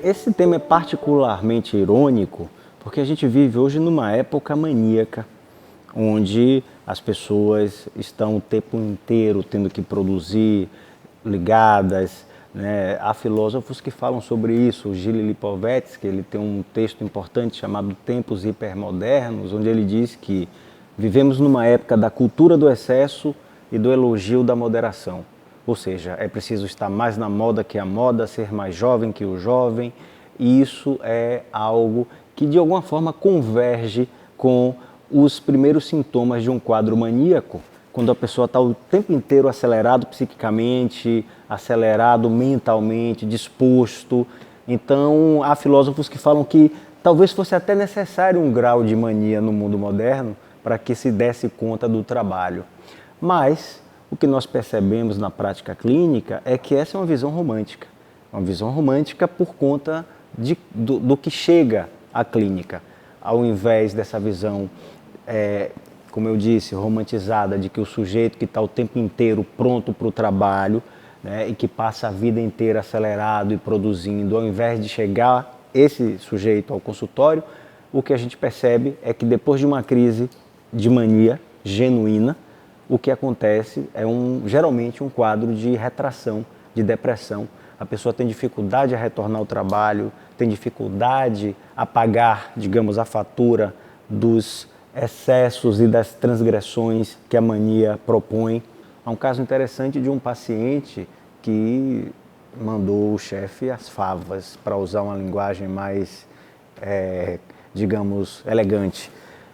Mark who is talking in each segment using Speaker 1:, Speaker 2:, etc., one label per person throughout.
Speaker 1: Esse tema é particularmente irônico porque a gente vive hoje numa época maníaca, onde as pessoas estão o tempo inteiro tendo que produzir, ligadas, né? Há filósofos que falam sobre isso. O Gilles Lipovetsky, ele tem um texto importante chamado Tempos Hipermodernos, onde ele diz que vivemos numa época da cultura do excesso e do elogio da moderação. Ou seja, é preciso estar mais na moda que a moda, ser mais jovem que o jovem, e isso é algo que de alguma forma converge com os primeiros sintomas de um quadro maníaco, quando a pessoa está o tempo inteiro acelerado psiquicamente, acelerado mentalmente, disposto. Então, há filósofos que falam que talvez fosse até necessário um grau de mania no mundo moderno para que se desse conta do trabalho. Mas o que nós percebemos na prática clínica é que essa é uma visão romântica. Uma visão romântica por conta do que chega à clínica, ao invés dessa visão, como eu disse, romantizada, de que o sujeito que está o tempo inteiro pronto para o trabalho, né, e que passa a vida inteira acelerado e produzindo, ao invés de chegar esse sujeito ao consultório, o que a gente percebe é que depois de uma crise de mania genuína, o que acontece é geralmente um quadro de retração, de depressão. A pessoa tem dificuldade a retornar ao trabalho, tem dificuldade a pagar, digamos, a fatura dos excessos e das transgressões que a mania propõe. Há um caso interessante de um paciente que mandou o chefe às favas, para usar uma linguagem mais, digamos, elegante.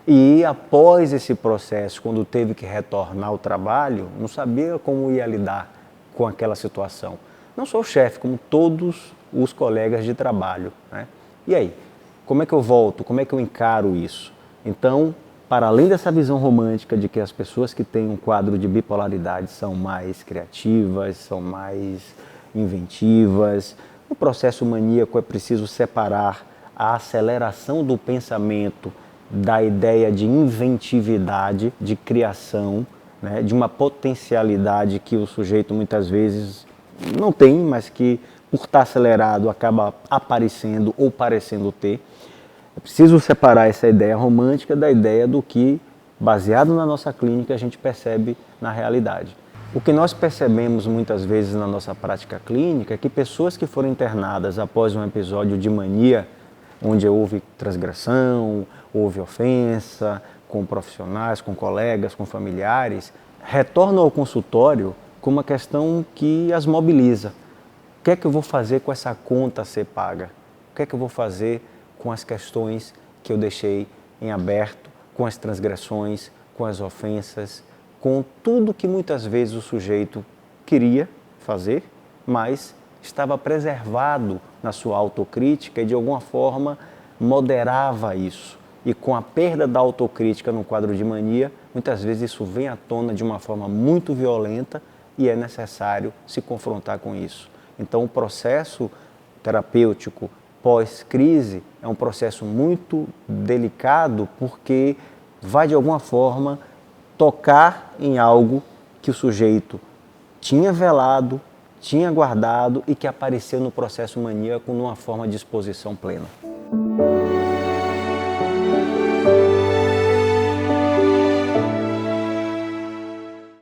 Speaker 1: E após esse processo, quando teve que retornar ao trabalho, não sabia como ia lidar com aquela situação. Não só o chefe, como todos os colegas de trabalho, né? E aí, como é que eu volto? Como é que eu encaro isso? Então, para além dessa visão romântica de que as pessoas que têm um quadro de bipolaridade são mais criativas, são mais inventivas, no processo maníaco é preciso separar a aceleração do pensamento da ideia de inventividade, de criação, né, de uma potencialidade que o sujeito muitas vezes não tem, mas que por estar acelerado acaba aparecendo ou parecendo ter. É preciso separar essa ideia romântica da ideia do que, baseado na nossa clínica, a gente percebe na realidade. O que nós percebemos muitas vezes na nossa prática clínica é que pessoas que foram internadas após um episódio de mania, onde houve transgressão, houve ofensa com profissionais, com colegas, com familiares, retornam ao consultório com uma questão que as mobiliza. O que é que eu vou fazer com essa conta a ser paga? O que é que eu vou fazer com as questões que eu deixei em aberto, com as transgressões, com as ofensas, com tudo que muitas vezes o sujeito queria fazer, mas estava preservado na sua autocrítica e de alguma forma moderava isso. E com a perda da autocrítica no quadro de mania, muitas vezes isso vem à tona de uma forma muito violenta e é necessário se confrontar com isso. Então o processo terapêutico pós-crise é um processo muito delicado porque vai de alguma forma tocar em algo que o sujeito tinha velado, tinha guardado e que apareceu no processo maníaco numa forma de exposição plena.